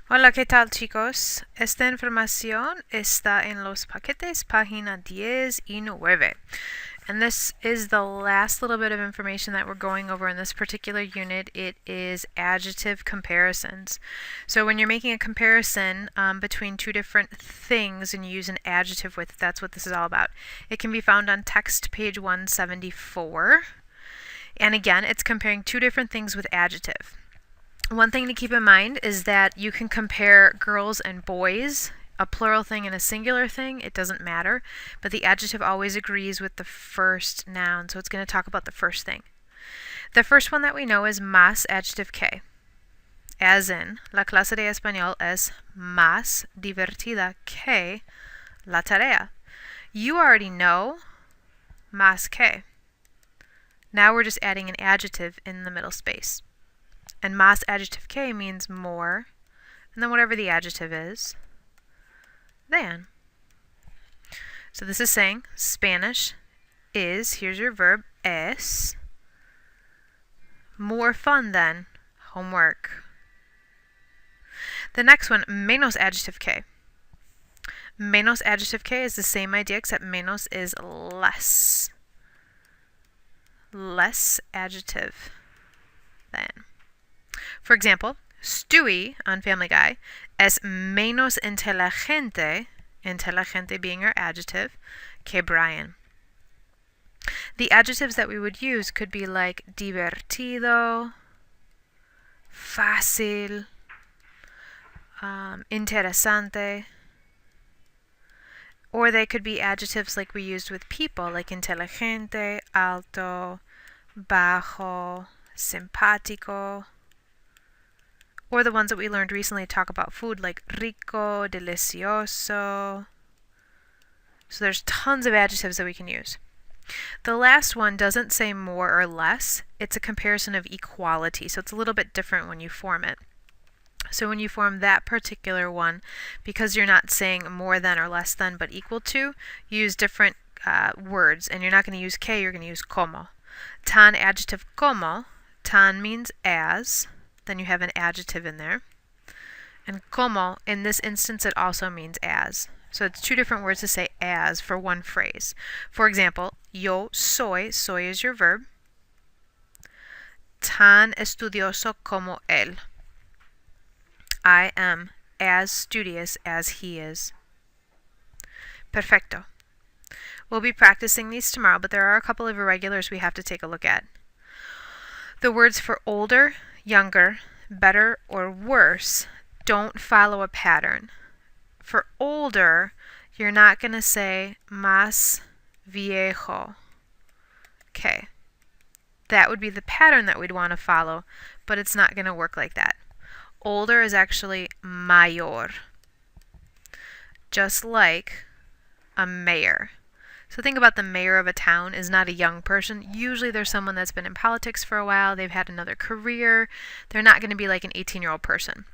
Hola, ¿qué tal, chicos? Esta información está en los paquetes, página 10 y 9. And this is the last little bit of information that we're going over in this particular unit. It is adjective comparisons. So when you're making a comparison between two different things and you use an adjective with, that's what this is all about. It can be found on text page 174. And again, it's comparing two different things with adjective. One thing to keep in mind is that you can compare girls and boys, a plural thing and a singular thing, it doesn't matter, but the adjective always agrees with the first noun, so it's going to talk about the first thing. The first one that we know is más adjective que, as in, la clase de español es más divertida que la tarea. You already know más que. Now we're just adding an adjective in the middle space. And más adjective que means more, and then whatever the adjective is, than. So this is saying Spanish is, here's your verb, es, more fun than homework. The next one, menos adjective que. Menos adjective que is the same idea except menos is less. Less adjective than. For example, Stewie on Family Guy es menos inteligente, inteligente being our adjective, que Brian. The adjectives that we would use could be like divertido, fácil, interesante, or they could be adjectives like we used with people, like inteligente, alto, bajo, simpático, or the ones that we learned recently talk about food, like rico, delicioso. So there's tons of adjectives that we can use. The last one doesn't say more or less. It's a comparison of equality, so it's a little bit different when you form it. So when you form that particular one, because you're not saying more than or less than, but equal to, you use different words, and you're not going to use que, you're going to use como. Tan adjective como, tan means as, then you have an adjective in there. And como, in this instance, it also means as. So it's two different words to say as for one phrase. For example, yo soy, soy is your verb, tan estudioso como él. I am as studious as he is. Perfecto. We'll be practicing these tomorrow, but there are a couple of irregulars we have to take a look at. The words for older, younger, better, or worse don't follow a pattern. For older, you're not going to say más viejo. Okay. That would be the pattern that we'd want to follow, but it's not going to work like that. Older is actually mayor, just like a mayor. So think about the mayor of a town is not a young person. Usually there's someone that's been in politics for a while, they've had another career. They're not going to be like an 18-year-old person.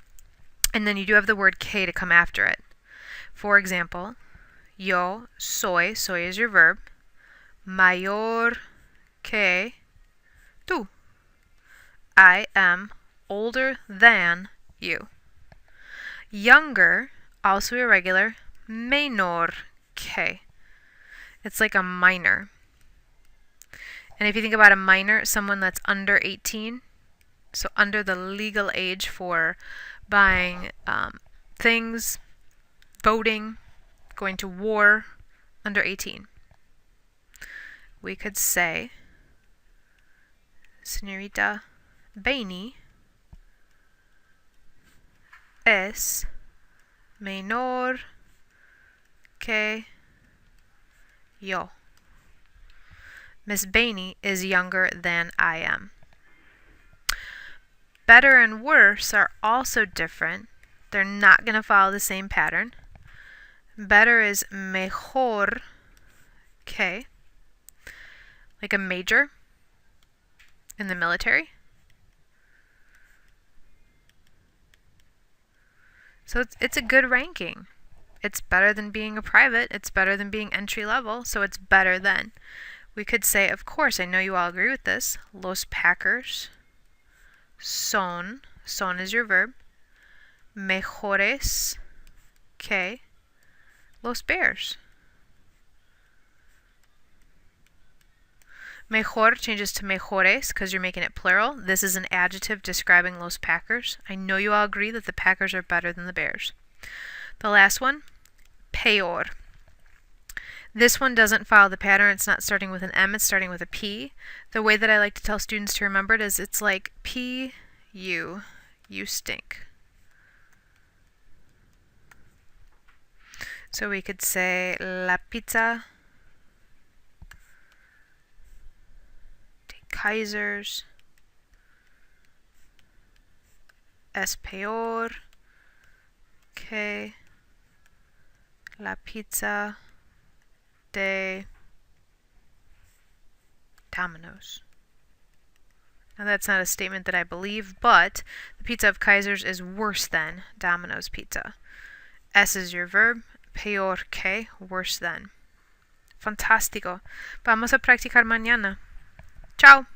And then you do have the word que to come after it. For example, yo soy, soy is your verb, mayor que tú. I am older than you. Younger, also irregular, menor que. It's like a minor. And if you think about a minor, someone that's under 18, so under the legal age for buying things, voting, going to war, under 18. We could say, Señorita Bainey es menor que yo. Miss Bainey is younger than I am. Better and worse are also different. They're not going to follow the same pattern. Better is mejor que, like a major in the military. So it's a good ranking. It's better than being a private. It's better than being entry level. So it's better than. We could say, of course, I know you all agree with this. Los Packers son is your verb, mejores que los bears. Mejor changes to mejores because you're making it plural. This is an adjective describing los Packers. I know you all agree that the Packers are better than the Bears. The last one, peor. This one doesn't follow the pattern. It's not starting with an M, it's starting with a P. The way that I like to tell students to remember it is it's like P, you stink. So we could say la pizza de Kaisers es peor que la pizza de Domino's. Now that's not a statement that I believe, but the pizza of Kaiser's is worse than Domino's pizza. Es is your verb, peor que, worse than. Fantástico. Vamos a practicar mañana. Chao.